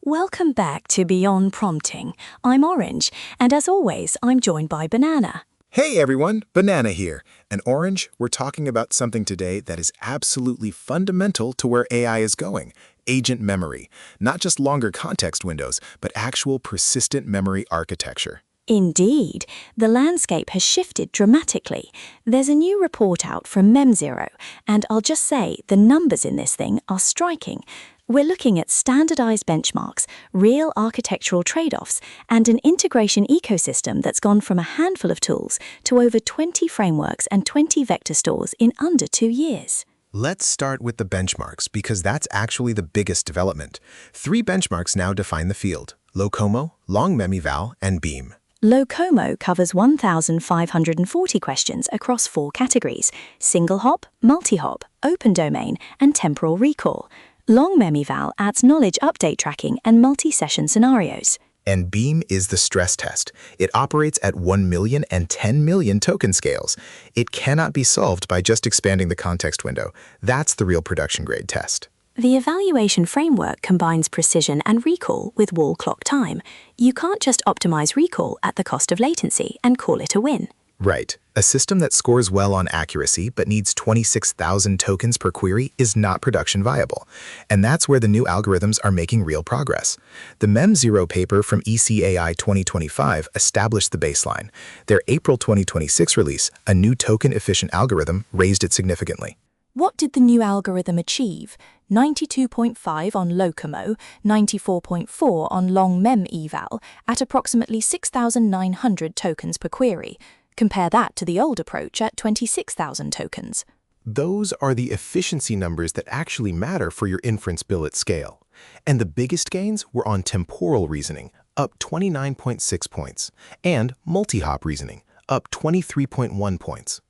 Welcome back to Beyond Prompting. I'm Orange, and as always, I'm joined by Banana. Hey everyone, Banana here. And Orange, we're talking about something today that is absolutely fundamental to where AI is going. Agent memory. Not just longer context windows, but actual persistent memory architecture. Indeed, the landscape has shifted dramatically. There's a new report out from Mem0, and I'll just say the numbers in this thing are striking. We're looking at standardized benchmarks, real architectural trade-offs, and an integration ecosystem that's gone from a handful of tools to over 20 frameworks and 20 vector stores in under 2 years. Let's start with the benchmarks, because that's actually the biggest development. 3 benchmarks now define the field: LoCoMo, LongMemEval, and Beam. LoCoMo covers 1,540 questions across 4 categories: single hop, multi-hop, open domain, and temporal recall. LongMemEval adds knowledge update tracking and multi-session scenarios. And Beam is the stress test. It operates at 1 million and 10 million token scales. It cannot be solved by just expanding the context window. That's the real production-grade test. The evaluation framework combines precision and recall with wall clock time. You can't just optimize recall at the cost of latency and call it a win. Right. A system that scores well on accuracy but needs 26,000 tokens per query is not production viable. And that's where the new algorithms are making real progress. The Mem0 paper from ECAI 2025 established the baseline. Their April 2026 release, a new token-efficient algorithm, raised it significantly. What did the new algorithm achieve? 92.5 on LoCoMo, 94.4 on LongMemEval, at approximately 6,900 tokens per query. Compare that to the old approach at 26,000 tokens. Those are the efficiency numbers that actually matter for your inference bill at scale. And the biggest gains were on temporal reasoning, up 29.6 points, and multi-hop reasoning, up 23.1 points.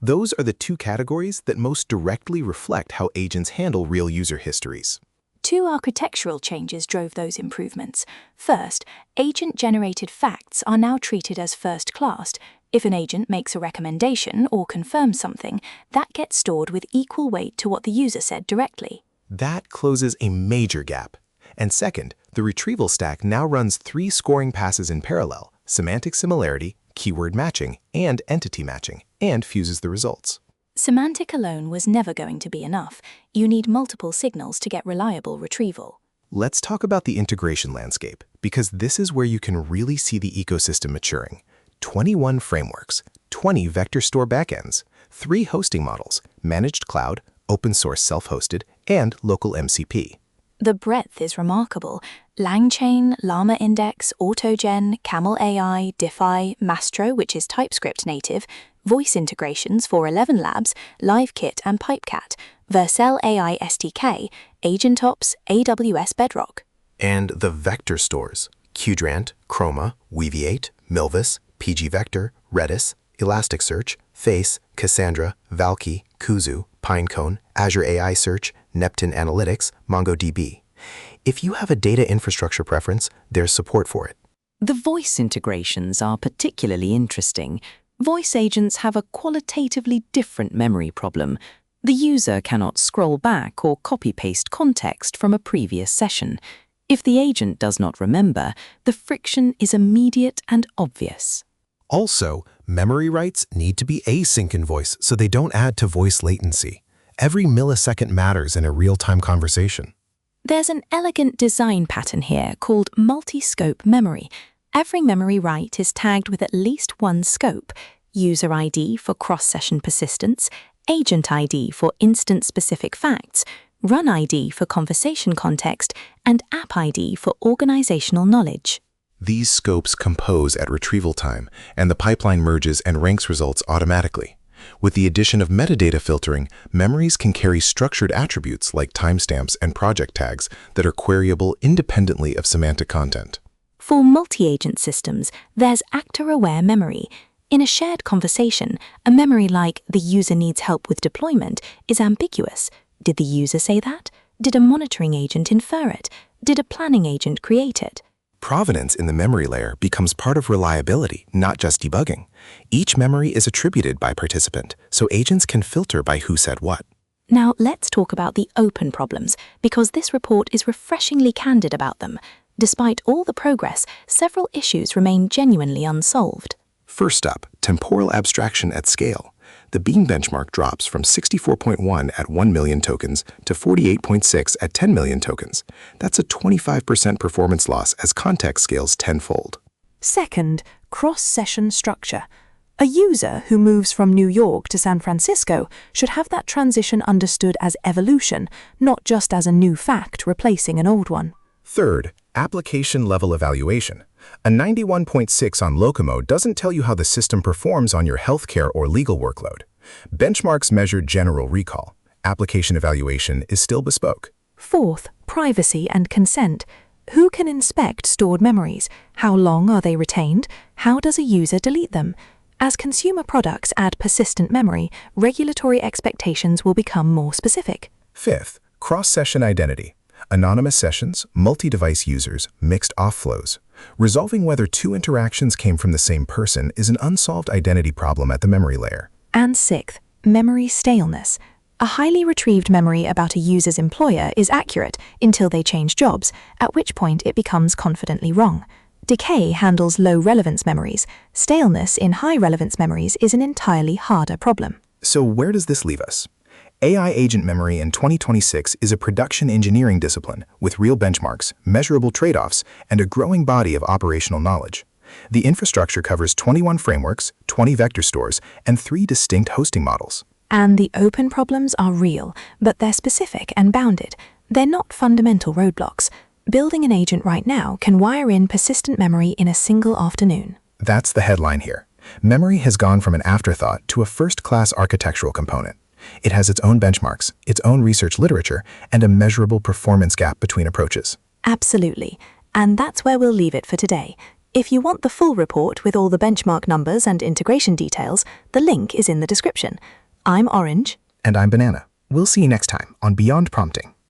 Those are the 2 categories that most directly reflect how agents handle real user histories. 2 architectural changes drove those improvements. First, agent-generated facts are now treated as first-class. If an agent makes a recommendation or confirms something, that gets stored with equal weight to what the user said directly. That closes a major gap. And second, the retrieval stack now runs 3 scoring passes in parallel: semantic similarity, keyword matching, and entity matching, and fuses the results. Semantic alone was never going to be enough. You need multiple signals to get reliable retrieval. Let's talk about the integration landscape, because this is where you can really see the ecosystem maturing. 21 frameworks, 20 vector store backends, 3 hosting models: managed cloud, open source self-hosted, and local MCP. The breadth is remarkable. LangChain, Llama Index, AutoGen, Camel AI, Diffy, Mastro, which is TypeScript native, voice integrations for 11 Labs, LiveKit and Pipecat, Vercel AI SDK, AgentOps, AWS Bedrock. And the vector stores: Qdrant, Chroma, Weaviate, Milvus, pgvector, Redis, Elasticsearch, Face, Cassandra, Valkey, Kuzu, Pinecone, Azure AI Search, Neptune Analytics, MongoDB. If you have a data infrastructure preference, there's support for it. The voice integrations are particularly interesting. Voice agents have a qualitatively different memory problem. The user cannot scroll back or copy-paste context from a previous session. If the agent does not remember, the friction is immediate and obvious. Also, memory writes need to be async in voice so they don't add to voice latency. Every millisecond matters in a real-time conversation. There's an elegant design pattern here called multi-scope memory. Every memory write is tagged with at least one scope: user ID for cross-session persistence, agent ID for instance-specific facts, run ID for conversation context, and app ID for organizational knowledge. These scopes compose at retrieval time, and the pipeline merges and ranks results automatically. With the addition of metadata filtering, memories can carry structured attributes like timestamps and project tags that are queryable independently of semantic content. For multi-agent systems, there's actor-aware memory. In a shared conversation, a memory like "the user needs help with deployment" is ambiguous. Did the user say that? Did a monitoring agent infer it? Did a planning agent create it? Provenance in the memory layer becomes part of reliability, not just debugging. Each memory is attributed by participant, so agents can filter by who said what. Now let's talk about the open problems, because this report is refreshingly candid about them. Despite all the progress, several issues remain genuinely unsolved. First up, temporal abstraction at scale. The Beam benchmark drops from 64.1 at 1 million tokens to 48.6 at 10 million tokens. That's a 25% performance loss as context scales tenfold. Second, cross-session structure. A user who moves from New York to San Francisco should have that transition understood as evolution, not just as a new fact replacing an old one. Third, application-level evaluation. A 91.6 on Locomo doesn't tell you how the system performs on your healthcare or legal workload. Benchmarks measure general recall. Application evaluation is still bespoke. Fourth, privacy and consent. Who can inspect stored memories? How long are they retained? How does a user delete them? As consumer products add persistent memory, regulatory expectations will become more specific. Fifth, cross-session identity. Anonymous sessions, multi-device users, mixed auth-flows. Resolving whether two interactions came from the same person is an unsolved identity problem at the memory layer. And sixth, memory staleness. A highly retrieved memory about a user's employer is accurate until they change jobs, at which point it becomes confidently wrong. Decay handles low-relevance memories. Staleness in high-relevance memories is an entirely harder problem. So where does this leave us? AI agent memory in 2026 is a production engineering discipline with real benchmarks, measurable trade-offs, and a growing body of operational knowledge. The infrastructure covers 21 frameworks, 20 vector stores, and 3 distinct hosting models. And the open problems are real, but they're specific and bounded. They're not fundamental roadblocks. Building an agent right now can wire in persistent memory in a single afternoon. That's the headline here. Memory has gone from an afterthought to a first-class architectural component. It has its own benchmarks, its own research literature, and a measurable performance gap between approaches. Absolutely. And that's where we'll leave it for today. If you want the full report with all the benchmark numbers and integration details, the link is in the description. I'm Orange. And I'm Banana. We'll see you next time on Beyond Prompting.